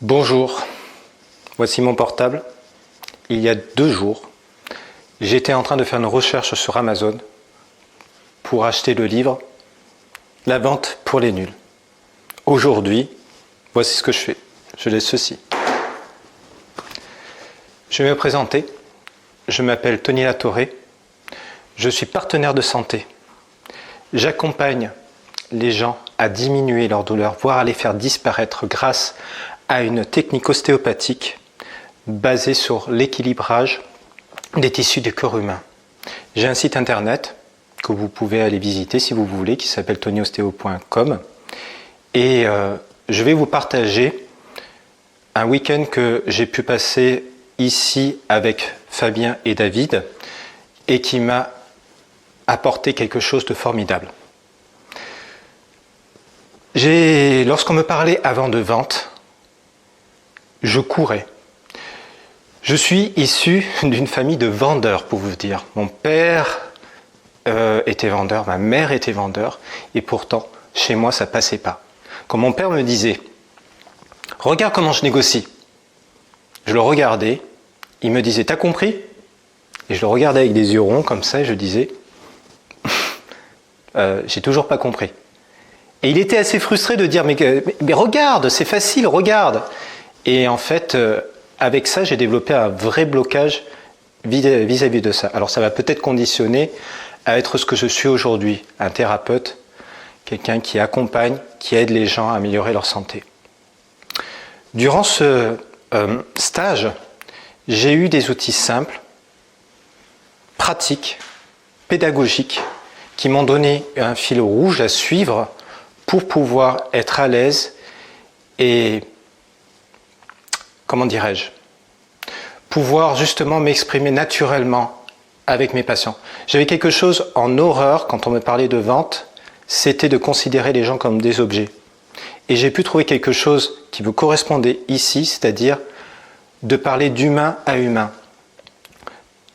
Bonjour, voici mon portable. Il y a 2 jours, j'étais en train de faire une recherche sur Amazon pour acheter le livre « La vente pour les nuls ». Aujourd'hui, voici ce que je fais. Je laisse ceci. Je vais me présenter. Je m'appelle Tony Latoré. Je suis partenaire de santé. J'accompagne les gens à diminuer leur douleur, voire à les faire disparaître grâce à une technique ostéopathique basée sur l'équilibrage des tissus du corps humain. J'ai un site internet que vous pouvez aller visiter si vous voulez, qui s'appelle tonyosteo.com, et je vais vous partager un week-end que j'ai pu passer ici avec Fabien et David et qui m'a apporté quelque chose de formidable. Lorsqu'on me parlait avant de vente, je courais. Je suis issu d'une famille de vendeurs, pour vous dire. Mon père était vendeur, ma mère était vendeur, et pourtant, chez moi, ça passait pas. Quand mon père me disait « Regarde comment je négocie », je le regardais, il me disait « T'as compris ?» Et je le regardais avec des yeux ronds comme ça, et je disais « J'ai toujours pas compris ». Et il était assez frustré de dire « Mais regarde, c'est facile, regarde !» Et en fait, avec ça, j'ai développé un vrai blocage vis-à-vis de ça. Alors ça va peut-être conditionner à être ce que je suis aujourd'hui, un thérapeute, quelqu'un qui accompagne, qui aide les gens à améliorer leur santé. Durant ce stage, j'ai eu des outils simples, pratiques, pédagogiques, qui m'ont donné un fil rouge à suivre pour pouvoir être à l'aise et, comment dirais-je, pouvoir justement m'exprimer naturellement avec mes patients. J'avais quelque chose en horreur quand on me parlait de vente, c'était de considérer les gens comme des objets. Et j'ai pu trouver quelque chose qui vous correspondait ici, c'est-à-dire de parler d'humain à humain,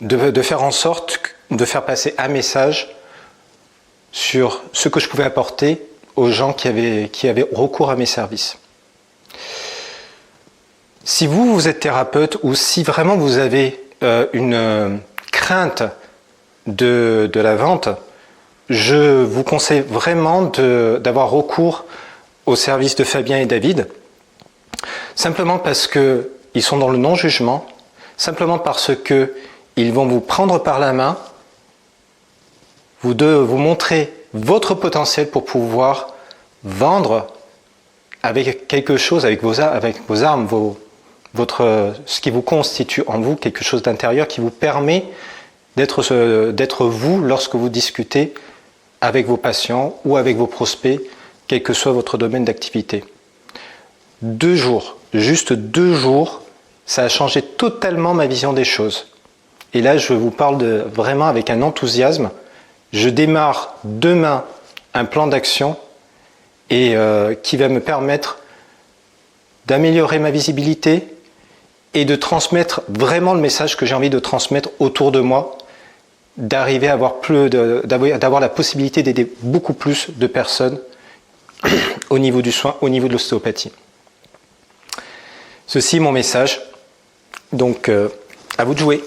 de faire en sorte de faire passer un message sur ce que je pouvais apporter aux gens qui avaient recours à mes services. Si vous êtes thérapeute ou si vraiment vous avez une crainte de la vente, je vous conseille vraiment d'avoir recours au service de Fabien et David, simplement parce qu'ils sont dans le non-jugement, simplement parce qu'ils vont vous prendre par la main, vous montrer votre potentiel pour pouvoir vendre avec quelque chose, avec vos armes, ce qui vous constitue en vous, quelque chose d'intérieur qui vous permet d'être vous lorsque vous discutez avec vos patients ou avec vos prospects, quel que soit votre domaine d'activité. 2 jours, juste 2 jours, ça a changé totalement ma vision des choses. Et là, je vous parle vraiment avec un enthousiasme. Je démarre demain un plan d'action et qui va me permettre d'améliorer ma visibilité et de transmettre vraiment le message que j'ai envie de transmettre autour de moi, d'arriver à d'avoir la possibilité d'aider beaucoup plus de personnes au niveau du soin, au niveau de l'ostéopathie. Ceci est mon message, donc à vous de jouer.